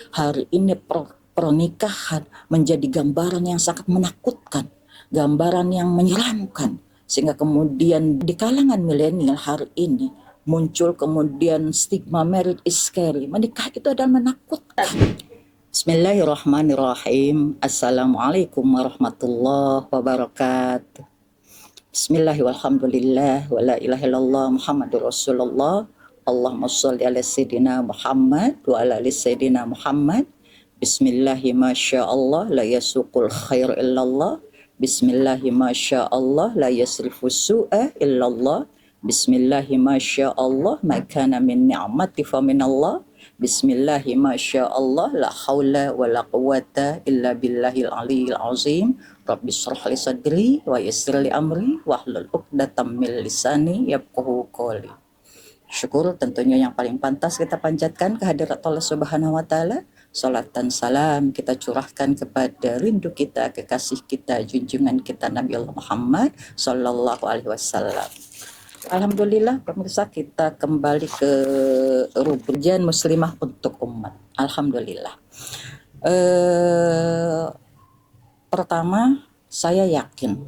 Hari ini pernikahan menjadi gambaran yang sangat menakutkan, gambaran yang menyeramkan, sehingga kemudian di kalangan milenial hari ini muncul kemudian stigma marriage is scary, menikah itu adalah menakutkan. Bismillahirrahmanirrahim. Assalamualaikum warahmatullahi wabarakatuh. Bismillahirrahmanirrahim. Wa la ilaha illallah Muhammadur Rasulullah. Allahumma sholli ala sayyidina Muhammad wa ala ali sayyidina Muhammad. Bismillahi masyaallah la yasuqul khair illallah. Bismillahi masyaallah la yasrifu su'a illallah. Bismillahi masyaallah ma kana min ni'mati fa minallah. Bismillahi masyaallah la haula wa la quwata illa billahil aliyil azim. Rabbi shrah li sadri wa yassir li amri wahlul 'uqdatam min lisani yafqahu qawli. Syukur tentunya yang paling pantas kita panjatkan kehadirat Allah Subhanahu wa taala. Salat dan salam kita curahkan kepada rindu kita, kekasih kita, junjungan kita Nabi Allah Muhammad sallallahu alaihi wasallam. Alhamdulillah pemirsa, kita kembali ke rubrik muslimah untuk umat. Alhamdulillah. Pertama, saya yakin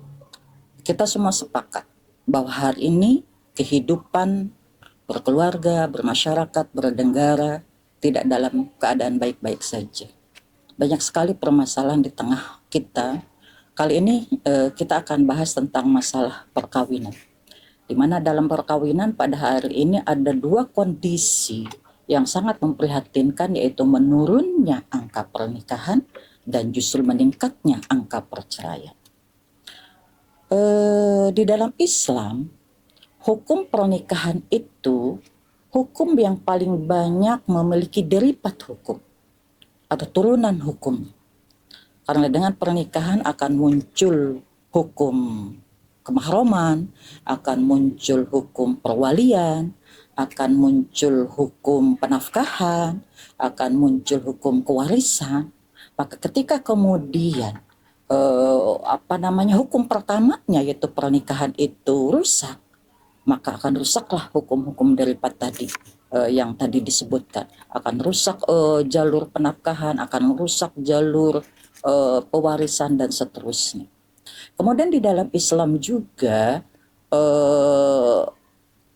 kita semua sepakat bahwa hari ini kehidupan berkeluarga, bermasyarakat, bernegara tidak dalam keadaan baik-baik saja. Banyak sekali permasalahan di tengah kita. Kali ini kita akan bahas tentang masalah perkawinan. Di mana dalam perkawinan pada hari ini ada dua kondisi yang sangat memprihatinkan, yaitu menurunnya angka pernikahan dan justru meningkatnya angka perceraian. Di dalam Islam, hukum pernikahan itu hukum yang paling banyak memiliki deripat hukum atau turunan hukum. Karena dengan pernikahan akan muncul hukum kemahroman, akan muncul hukum perwalian, akan muncul hukum penafkahan, akan muncul hukum kewarisan. Maka ketika kemudian hukum pertamanya yaitu pernikahan itu rusak, maka akan rusaklah hukum-hukum daripada tadi yang tadi disebutkan. Akan rusak jalur penafkahan, akan rusak jalur pewarisan dan seterusnya. Kemudian di dalam Islam juga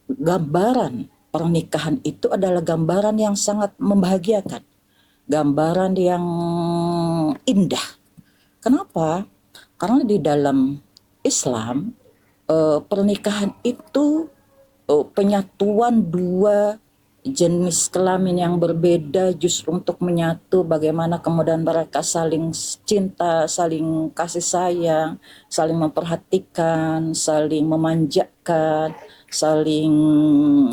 gambaran pernikahan itu adalah gambaran yang sangat membahagiakan, gambaran yang indah. Kenapa? Karena di dalam Islam pernikahan itu penyatuan dua jenis kelamin yang berbeda justru untuk menyatu, bagaimana kemudian mereka saling cinta, saling kasih sayang, saling memperhatikan, saling memanjakan, saling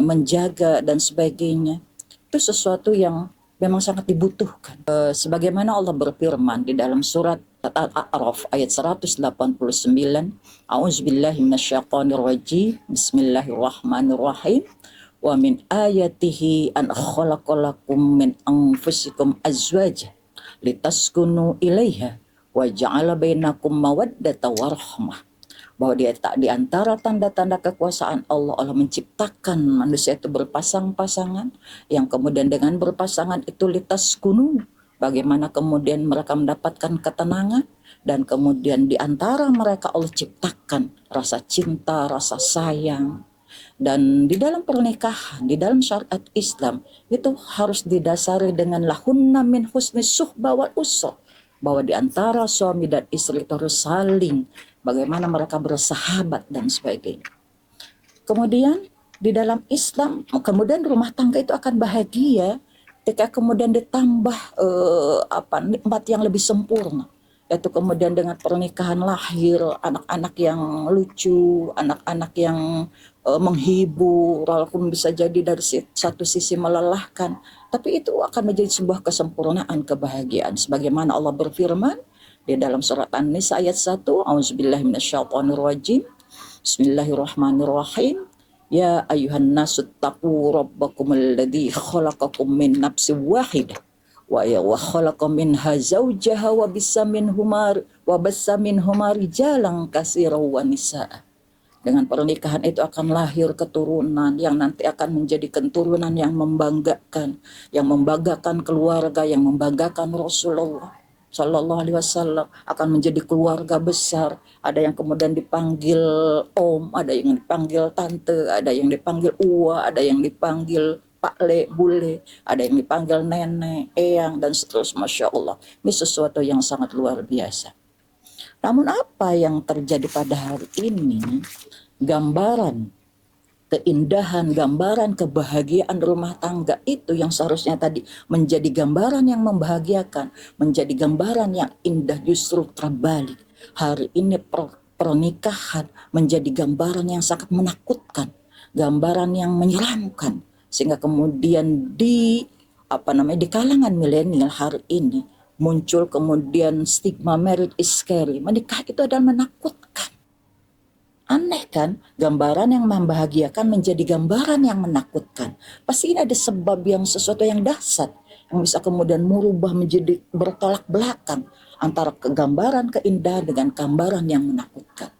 menjaga dan sebagainya. Itu sesuatu yang memang sangat dibutuhkan. Sebagaimana Allah berfirman di dalam surat Al-A'raf ayat 189, A'udzubillahi minasyaitonirrajim. Bismillahirrahmanirrahim. Wa min ayatihi an khalaqalakum min anfusikum azwaja litaskunu ilaiha wa ja'ala bainakum mawaddata warahmah. Bahwa di antara tanda-tanda kekuasaan Allah menciptakan manusia itu berpasang-pasangan, yang kemudian dengan berpasangan itu litaskunu, bagaimana kemudian mereka mendapatkan ketenangan, dan kemudian di antara mereka Allah ciptakan rasa cinta, rasa sayang. Dan di dalam pernikahan, di dalam syariat Islam itu harus didasari dengan lahunna min husni suhbah wal usra, bahwa di antara suami dan istri itu harus saling, bagaimana mereka bersahabat dan sebagainya. Kemudian di dalam Islam, kemudian rumah tangga itu akan bahagia ketika kemudian ditambah nikmat yang lebih sempurna, yaitu kemudian dengan pernikahan lahir anak-anak yang lucu, anak-anak yang menghibur, walaupun bisa jadi dari satu sisi melelahkan, tapi itu akan menjadi sebuah kesempurnaan, kebahagiaan. Sebagaimana Allah berfirman di dalam surat An-Nisa ayat 1, A'udzubillahi minasyaitonirrajim. Bismillahirrahmanirrahim. Ya ayyuhan nasu taqu rabbakumul ladzi khalaqakum min nafsin wahidah wa khalaqa minha zawjaha wa bassa minhuma rijalan katsiran wa nisaa. Dengan pernikahan itu akan lahir keturunan yang nanti akan menjadi keturunan yang membanggakan keluarga, yang membanggakan Rasulullah Shallallahu Alaihi Wasallam, akan menjadi keluarga besar. Ada yang kemudian dipanggil om, ada yang dipanggil tante, ada yang dipanggil uwa, ada yang dipanggil Pak Le, Bule, ada yang dipanggil nenek, eyang, dan seterusnya. Masya Allah, ini sesuatu yang sangat luar biasa. Namun apa yang terjadi pada hari ini, gambaran keindahan, gambaran kebahagiaan rumah tangga itu yang seharusnya tadi menjadi gambaran yang membahagiakan, menjadi gambaran yang indah, justru terbalik. Hari ini pernikahan menjadi gambaran yang sangat menakutkan, gambaran yang menyeramkan, sehingga kemudian di kalangan milenial hari ini muncul kemudian stigma marriage is scary. Menikah itu adalah menakutkan. Aneh kan? Gambaran yang membahagiakan menjadi gambaran yang menakutkan. Pasti ini ada sebab yang sesuatu yang dahsyat yang bisa kemudian merubah menjadi bertolak belakang antara gambaran keindahan dengan gambaran yang menakutkan.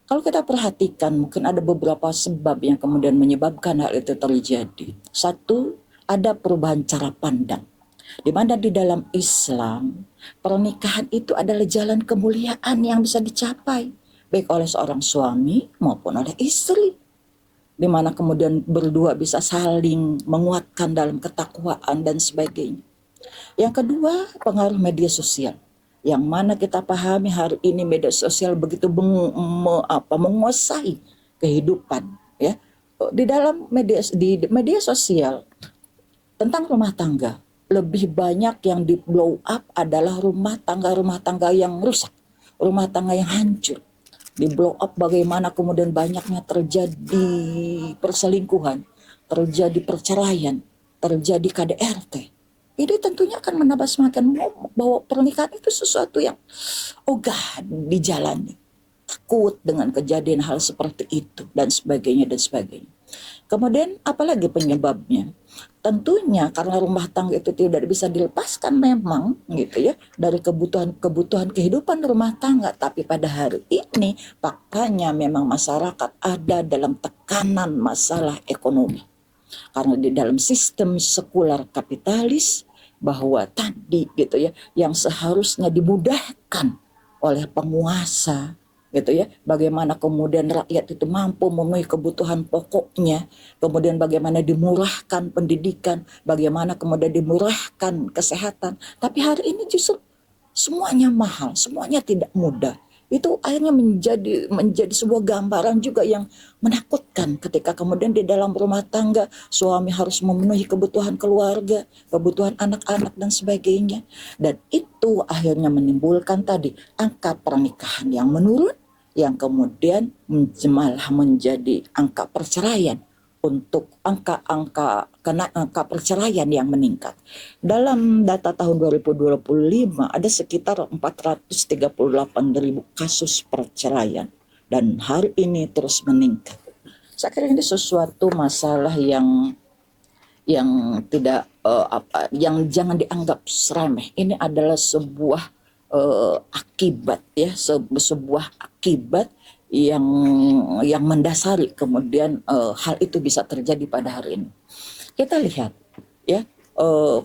Kalau kita perhatikan, mungkin ada beberapa sebab yang kemudian menyebabkan hal itu terjadi. Satu, ada perubahan cara pandang. Di mana di dalam Islam, pernikahan itu adalah jalan kemuliaan yang bisa dicapai, baik oleh seorang suami maupun oleh istri. Di mana kemudian berdua bisa saling menguatkan dalam ketakwaan dan sebagainya. Yang kedua, pengaruh media sosial. Yang mana kita pahami hari ini media sosial begitu menguasai kehidupan. Ya, di dalam media sosial tentang rumah tangga, lebih banyak yang di blow up adalah rumah tangga yang rusak, rumah tangga yang hancur. Di blow up bagaimana kemudian banyaknya terjadi perselingkuhan, terjadi perceraian, terjadi KDRT. Ini tentunya akan menambah semakin bahwa pernikahan itu sesuatu yang ogah dijalani. Takut dengan kejadian hal seperti itu dan sebagainya dan sebagainya. Kemudian apalagi penyebabnya? Tentunya karena rumah tangga itu tidak bisa dilepaskan memang gitu ya dari kebutuhan kehidupan rumah tangga, tapi pada hari ini faktanya memang masyarakat ada dalam tekanan masalah ekonomi. Karena di dalam sistem sekular kapitalis bahwa tadi gitu ya yang seharusnya dimudahkan oleh penguasa gitu ya, bagaimana kemudian rakyat itu mampu memenuhi kebutuhan pokoknya, kemudian bagaimana dimurahkan pendidikan, bagaimana kemudian dimurahkan kesehatan, tapi hari ini justru semuanya mahal, semuanya tidak mudah. Itu akhirnya menjadi sebuah gambaran juga yang menakutkan ketika kemudian di dalam rumah tangga suami harus memenuhi kebutuhan keluarga, kebutuhan anak-anak dan sebagainya, dan itu akhirnya menimbulkan tadi angka pernikahan yang menurun, yang kemudian malah menjadi angka perceraian, untuk angka perceraian yang meningkat. Dalam data tahun 2025 ada sekitar 438.000 kasus perceraian dan hari ini terus meningkat. Saya kira ini sesuatu masalah yang tidak yang jangan dianggap remeh. Ini adalah sebuah akibat ya, sebuah akibat yang mendasari kemudian hal itu bisa terjadi pada hari ini. Kita lihat ya,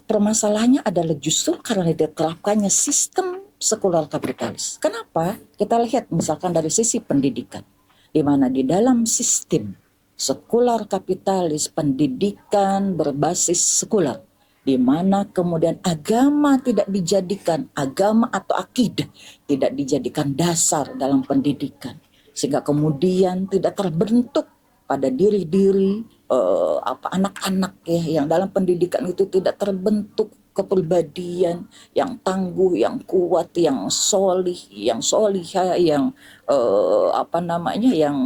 permasalahannya adalah justru karena diterapkannya sistem sekular kapitalis. Kenapa? Kita lihat misalkan dari sisi pendidikan, di mana di dalam sistem sekular kapitalis pendidikan berbasis sekular, di mana kemudian agama tidak dijadikan, agama atau akidah tidak dijadikan dasar dalam pendidikan, sehingga kemudian tidak terbentuk pada diri-diri anak-anak ya, yang dalam pendidikan itu tidak terbentuk kepribadian yang tangguh, yang kuat, yang solih, yang solihah, yang yang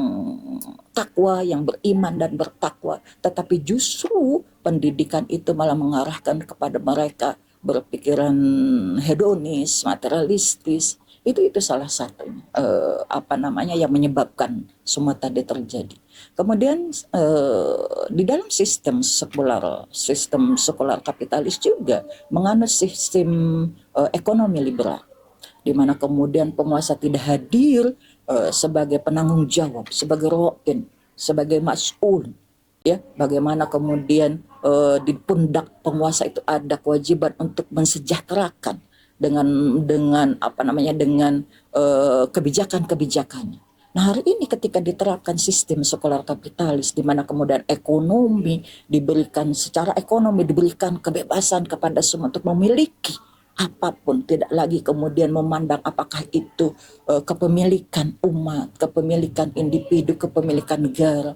takwa, yang beriman dan bertakwa. Tetapi justru pendidikan itu malah mengarahkan kepada mereka berpikiran hedonis, materialistis. Itu salah satunya yang menyebabkan semua tadi terjadi. Kemudian di dalam sistem sekular kapitalis juga menganut sistem ekonomi liberal, di mana kemudian penguasa tidak hadir sebagai penanggung jawab, sebagai ro'in, sebagai mas'ul, ya, bagaimana kemudian di pundak penguasa itu ada kewajiban untuk mensejahterakan dengan apa namanya, dengan kebijakan-kebijakannya. Nah, hari ini ketika diterapkan sistem sekular kapitalis di mana kemudian ekonomi diberikan, secara ekonomi diberikan kebebasan kepada semua untuk memiliki apapun, tidak lagi kemudian memandang apakah itu kepemilikan umat, kepemilikan individu, kepemilikan negara.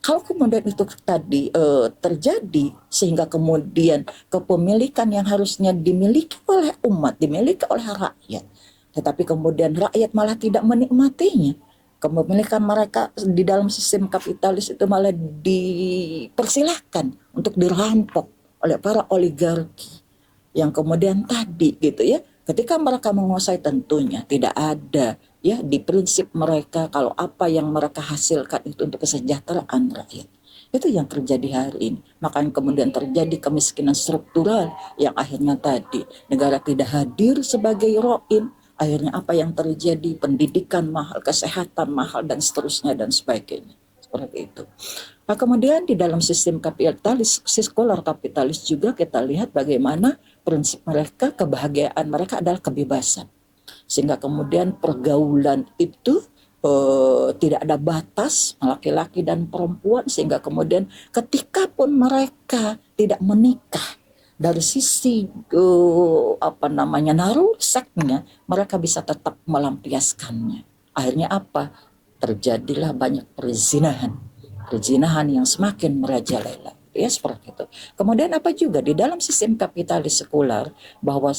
Kalau kemudian itu tadi terjadi, sehingga kemudian kepemilikan yang harusnya dimiliki oleh umat, dimiliki oleh rakyat, tetapi kemudian rakyat malah tidak menikmatinya. Kepemilikan mereka di dalam sistem kapitalis itu malah dipersilahkan untuk dirampok oleh para oligarki yang kemudian tadi gitu ya, ketika mereka menguasai tentunya tidak ada ya di prinsip mereka kalau apa yang mereka hasilkan itu untuk kesejahteraan rakyat. Itu yang terjadi hari ini. Makanya kemudian terjadi kemiskinan struktural yang akhirnya tadi negara tidak hadir sebagai roin. Akhirnya apa yang terjadi? Pendidikan mahal, kesehatan mahal, dan seterusnya dan sebagainya. Seperti itu. Nah, kemudian di dalam sistem kapitalis, sekular kapitalis juga kita lihat bagaimana prinsip mereka, kebahagiaan mereka adalah kebebasan. Sehingga kemudian pergaulan itu tidak ada batas laki-laki dan perempuan, sehingga kemudian ketika pun mereka tidak menikah, dari sisi narurseknya mereka bisa tetap melampiaskannya. Akhirnya apa? Terjadilah banyak perzinahan yang semakin merajalela. Ya, seperti itu. Kemudian apa juga di dalam sistem kapitalis sekular bahwa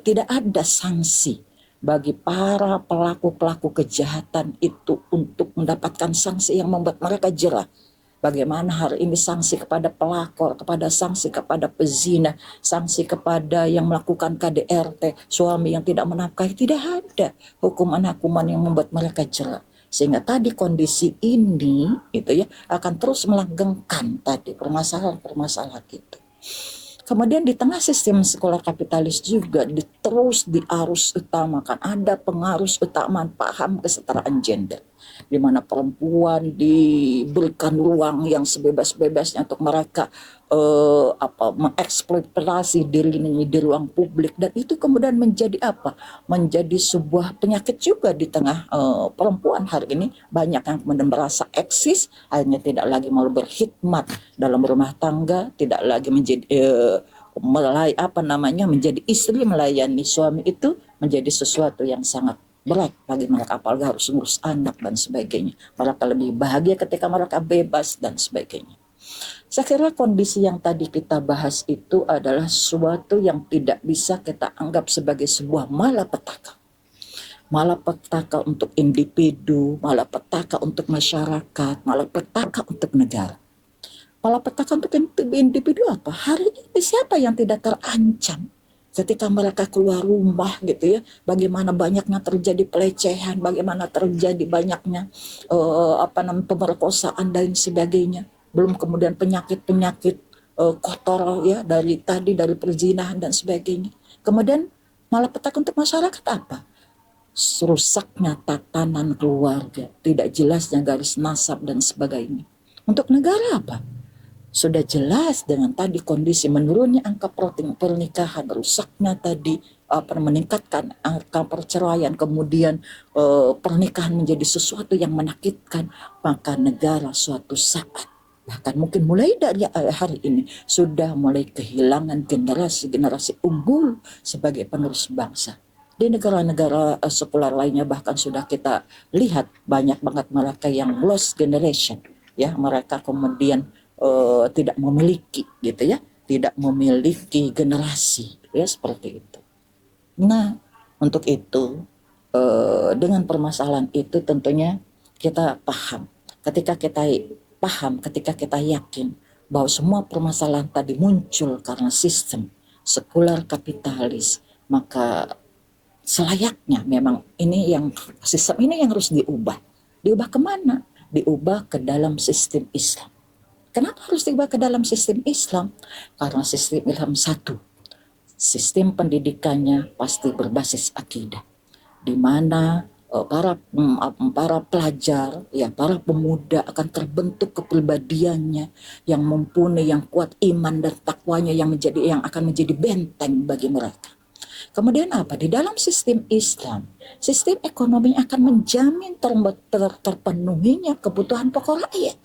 tidak ada sanksi bagi para pelaku-pelaku kejahatan itu untuk mendapatkan sanksi yang membuat mereka jerah. Bagaimana hari ini sanksi kepada pelakor, kepada sanksi kepada pezina, sanksi kepada yang melakukan KDRT, suami yang tidak menafkahi, tidak ada hukuman-hukuman yang membuat mereka jerah. Sehingga tadi kondisi ini itu ya akan terus melanggengkan tadi permasalahan-permasalahan itu. Kemudian di tengah sistem sekolah kapitalis juga terus diarus utamakan, ada pengarus utamaan paham kesetaraan gender, di mana perempuan diberikan ruang yang sebebas-bebasnya untuk mereka mengeksploitasi dirinya di ruang publik, dan itu kemudian menjadi menjadi sebuah penyakit juga di tengah perempuan hari ini. Banyak yang kemudian merasa eksis, akhirnya tidak lagi mau berkhidmat dalam rumah tangga, tidak lagi menjadi menjadi istri, melayani suami itu menjadi sesuatu yang sangat berat bagi mereka, apalagi harus ngurus anak dan sebagainya. Mereka lebih bahagia ketika mereka bebas dan sebagainya. Saya kira kondisi yang tadi kita bahas itu adalah sesuatu yang tidak bisa kita anggap sebagai sebuah malapetaka. Malapetaka untuk individu, malapetaka untuk masyarakat, malapetaka untuk negara. Malapetaka untuk individu apa? Hari ini siapa yang tidak terancam ketika mereka keluar rumah gitu ya? Bagaimana banyaknya terjadi pelecehan, bagaimana terjadi banyaknya pemerkosaan dan sebagainya. Belum kemudian penyakit-penyakit kotor ya dari perzinahan dan sebagainya. Kemudian malapetaka untuk masyarakat apa? Rusaknya tatanan keluarga, tidak jelasnya garis nasab dan sebagainya. Untuk negara apa? Sudah jelas dengan tadi kondisi menurunnya angka pernikahan, rusaknya tadi meningkatkan angka perceraian, kemudian pernikahan menjadi sesuatu yang menakutkan, maka negara suatu saat, bahkan mungkin mulai dari hari ini, sudah mulai kehilangan generasi-generasi unggul sebagai penerus bangsa. Di negara-negara sekular lainnya bahkan sudah kita lihat banyak banget mereka yang lost generation, ya, mereka kemudian tidak memiliki gitu ya, tidak memiliki generasi ya, seperti itu. Nah, untuk itu dengan permasalahan itu tentunya kita paham. Ketika kita yakin bahwa semua permasalahan tadi muncul karena sistem sekular kapitalis, maka selayaknya memang sistem ini yang harus diubah. Diubah kemana? Diubah ke dalam sistem Islam. Kenapa harus diubah ke dalam sistem Islam? Karena sistem Islam satu, sistem pendidikannya pasti berbasis akidah, di mana para pelajar, ya para pemuda akan terbentuk kepribadiannya yang mumpuni, yang kuat iman dan takwanya yang akan menjadi benteng bagi mereka. Kemudian apa? Di dalam sistem Islam, sistem ekonomi akan menjamin terpenuhinya kebutuhan pokok rakyat.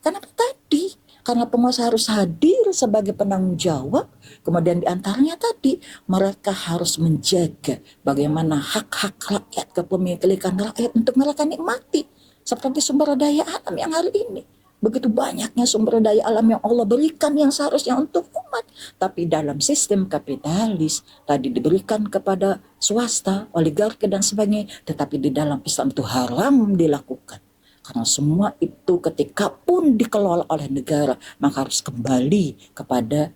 Kenapa tadi? Karena penguasa harus hadir sebagai penanggung jawab. Kemudian diantaranya tadi, mereka harus menjaga bagaimana hak-hak rakyat, kepemilikan rakyat untuk mereka nikmati. Seperti sumber daya alam yang hari ini. Begitu banyaknya sumber daya alam yang Allah berikan yang seharusnya untuk umat. Tapi dalam sistem kapitalis, tadi diberikan kepada swasta, oligarki dan sebagainya. Tetapi di dalam Islam itu haram dilakukan. Karena semua itu ketika pun dikelola oleh negara, maka harus kembali kepada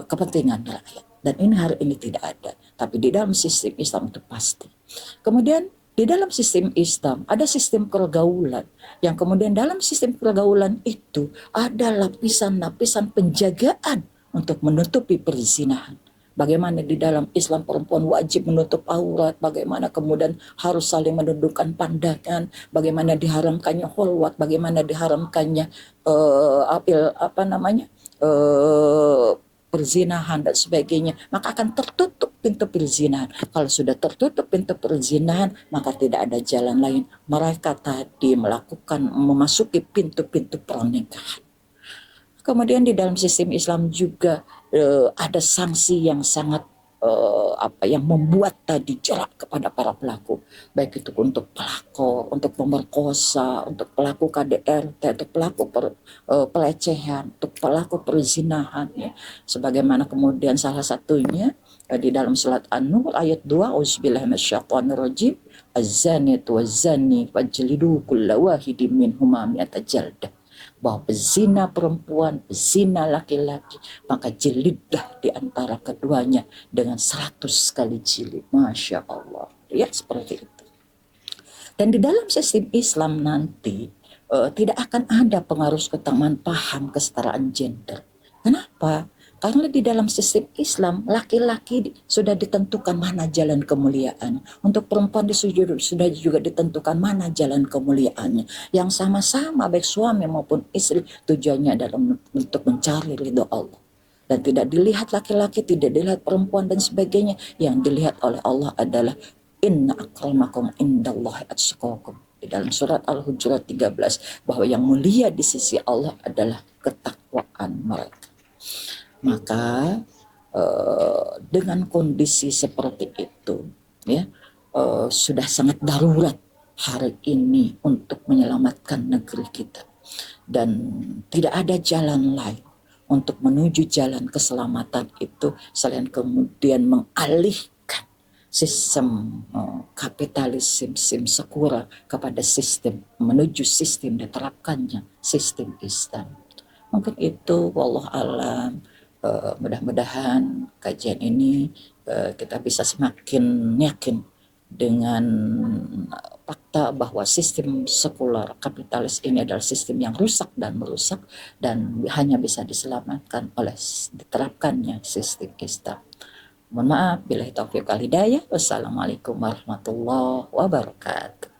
kepentingan rakyat. Dan ini hari ini tidak ada. Tapi di dalam sistem Islam itu pasti. Kemudian di dalam sistem Islam ada sistem pergaulan. Yang kemudian dalam sistem pergaulan itu ada lapisan-lapisan penjagaan untuk menutupi perzinahan. Bagaimana di dalam Islam perempuan wajib menutup aurat, bagaimana kemudian harus saling menundukkan pandangan, bagaimana diharamkannya khulwat, bagaimana diharamkannya perzinahan dan sebagainya, maka akan tertutup pintu perzinahan. Kalau sudah tertutup pintu perzinahan, maka tidak ada jalan lain. Mereka tadi memasuki pintu-pintu pernikahan. Kemudian di dalam sistem Islam juga ada sanksi yang sangat yang membuat tadi jerak kepada para pelaku, baik itu untuk pelakor, untuk pemerkosa, untuk pelaku KDRT, untuk pelaku pelecehan, untuk pelaku perzinahan, ya. Sebagaimana kemudian salah satunya di dalam surat An-Nur ayat 2, auzubillahi minasyaitonirrajim, az-zaniyatu waz-zani fajlidu kulla wahidin minhuma mi'ata jaldah. Bahwa pezina perempuan, pezina laki-laki, maka jilidlah di antara keduanya dengan 100 kali jilid. Masya Allah. Ya, seperti itu. Dan di dalam sistem Islam nanti tidak akan ada pengaruh keutamaan paham kesetaraan gender. Kenapa? Karena di dalam sistem Islam, laki-laki sudah ditentukan mana jalan kemuliaan. Untuk perempuan sudah juga ditentukan mana jalan kemuliaannya. Yang sama-sama baik suami maupun istri tujuannya adalah untuk mencari ridho Allah. Dan tidak dilihat laki-laki, tidak dilihat perempuan dan sebagainya. Yang dilihat oleh Allah adalah inna akramakum indallahi atqakum. Di dalam surat Al-Hujurat 13, bahwa yang mulia di sisi Allah adalah ketakwaan mereka. Maka dengan kondisi seperti itu, ya, sudah sangat darurat hari ini untuk menyelamatkan negeri kita, dan tidak ada jalan lain untuk menuju jalan keselamatan itu selain kemudian mengalihkan sistem kapitalisme, sistem sekuler kepada sistem menuju sistem diterapkannya sistem Islam. Mungkin itu, wallahu alam. Mudah-mudahan kajian ini kita bisa semakin yakin dengan fakta bahwa sistem sekuler kapitalis ini adalah sistem yang rusak dan merusak, dan hanya bisa diselamatkan oleh diterapkannya sistem Islam. Mohon maaf, billahi taufiq wal hidayah. Wassalamualaikum warahmatullahi wabarakatuh.